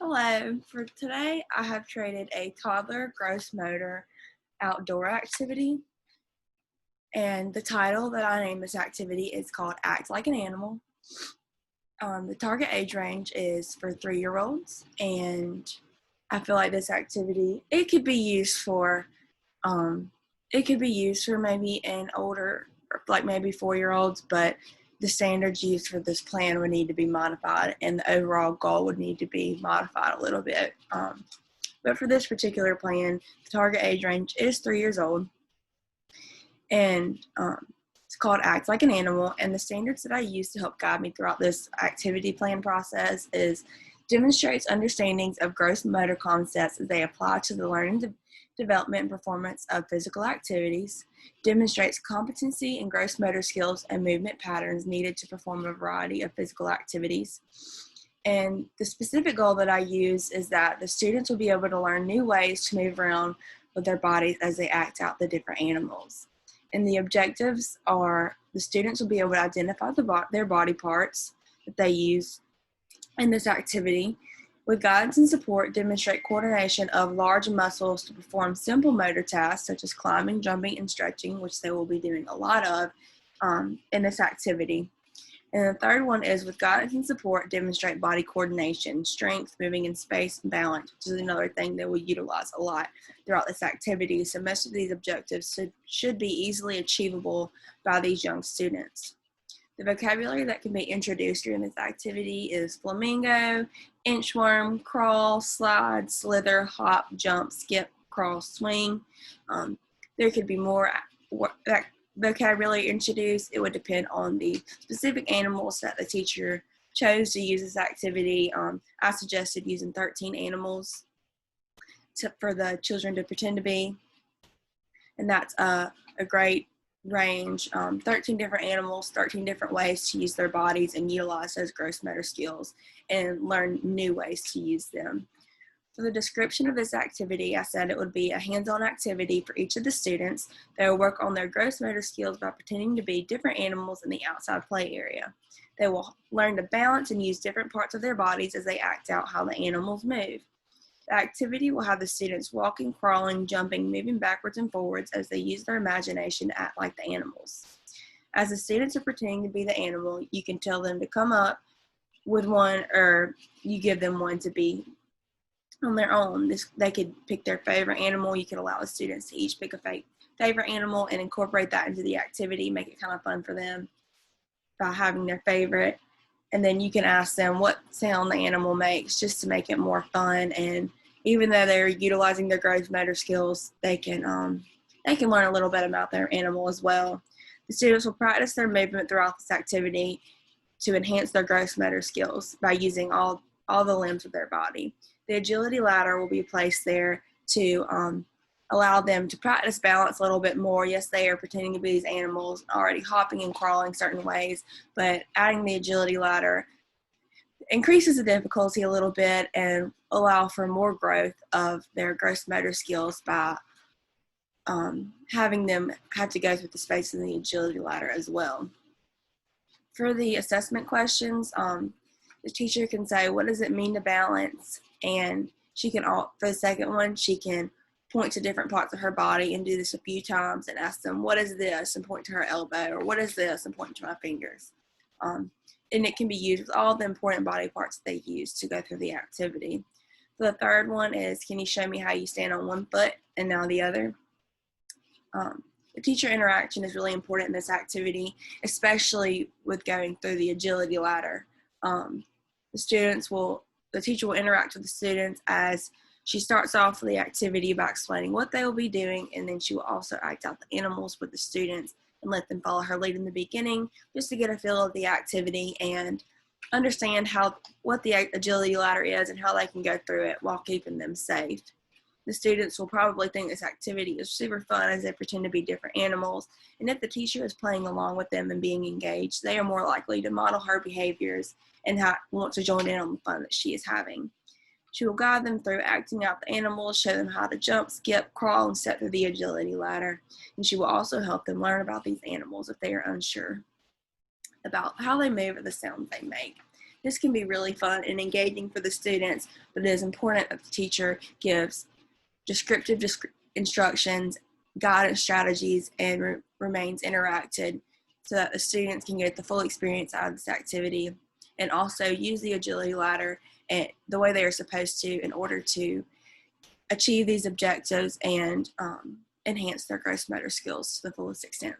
Hello, for today I have created a toddler gross motor outdoor activity, and the title that I named this activity is called Act Like an Animal. The target age range is for 3-year-olds, and I feel like this activity, um, it could be used for maybe an older, like maybe 4-year-olds, but the standards used for this plan would need to be modified, and the overall goal would need to be modified a little bit. But for this particular plan, the target age range is 3 years old, and it's called Act Like an Animal. And the standards that I use to help guide me throughout this activity plan process is demonstrates understandings of gross motor concepts as they apply to the learning, development, and performance of physical activities, demonstrates competency in gross motor skills and movement patterns needed to perform a variety of physical activities. And the specific goal that I use is that the students will be able to learn new ways to move around with their bodies as they act out the different animals. And the objectives are the students will be able to identify their body parts that they use in this activity. With guidance and support, demonstrate coordination of large muscles to perform simple motor tasks such as climbing, jumping, and stretching, which they will be doing a lot of in this activity. And the third one is with guidance and support, demonstrate body coordination, strength, moving in space, and balance, which is another thing that we utilize a lot throughout this activity. So most of these objectives should be easily achievable by these young students. The vocabulary that can be introduced during this activity is flamingo, inchworm, crawl, slide, slither, hop, jump, skip, crawl, swing. There could be more that vocabulary introduced. It would depend on the specific animals that the teacher chose to use this activity. I suggested using 13 animals for the children to pretend to be, and that's a great range. 13 different animals, 13 different ways to use their bodies and utilize those gross motor skills and learn new ways to use them. For the description of this activity, I said it would be a hands-on activity for each of the students. They will work on their gross motor skills by pretending to be different animals in the outside play area. They will learn to balance and use different parts of their bodies as they act out how the animals move. The activity will have the students walking, crawling, jumping, moving backwards and forwards as they use their imagination to act like the animals. As the students are pretending to be the animal, you can tell them to come up with one, or you give them one to be on their own. They could pick their favorite animal. You could allow the students to each pick a favorite animal and incorporate that into the activity, make it kind of fun for them by having their favorite. And then you can ask them what sound the animal makes just to make it more fun. And even though they're utilizing their gross motor skills, they can learn a little bit about their animal as well. The students will practice their movement throughout this activity to enhance their gross motor skills by using all the limbs of their body. The agility ladder will be placed there to allow them to practice balance a little bit more. Yes, they are pretending to be these animals, already hopping and crawling certain ways, but adding the agility ladder increases the difficulty a little bit and allow for more growth of their gross motor skills by having them have to go through the space in the agility ladder as well. For the assessment questions, the teacher can say, what does it mean to balance? And she can, for the second one, she can point to different parts of her body and do this a few times and ask them, what is this? And point to her elbow, or what is this? And point to my fingers. And it can be used with all the important body parts that they use to go through the activity. The third one is, can you show me how you stand on one foot and now the other? The teacher interaction is really important in this activity, especially with going through the agility ladder. The teacher will interact with the students as she starts off the activity by explaining what they will be doing, and then she will also act out the animals with the students and let them follow her lead in the beginning just to get a feel of the activity and understand what the agility ladder is and how they can go through it while keeping them safe. The students will probably think this activity is super fun as they pretend to be different animals, and if the teacher is playing along with them and being engaged, they are more likely to model her behaviors and want to join in on the fun that she is having. She will guide them through acting out the animals, show them how to jump, skip, crawl, and step through the agility ladder, and she will also help them learn about these animals if they are unsure about how they move or the sounds they make. This can be really fun and engaging for the students, but it is important that the teacher gives descriptive instructions, guidance strategies, and remains interactive so that the students can get the full experience out of this activity, and also use the agility ladder and the way they are supposed to in order to achieve these objectives and enhance their gross motor skills to the fullest extent.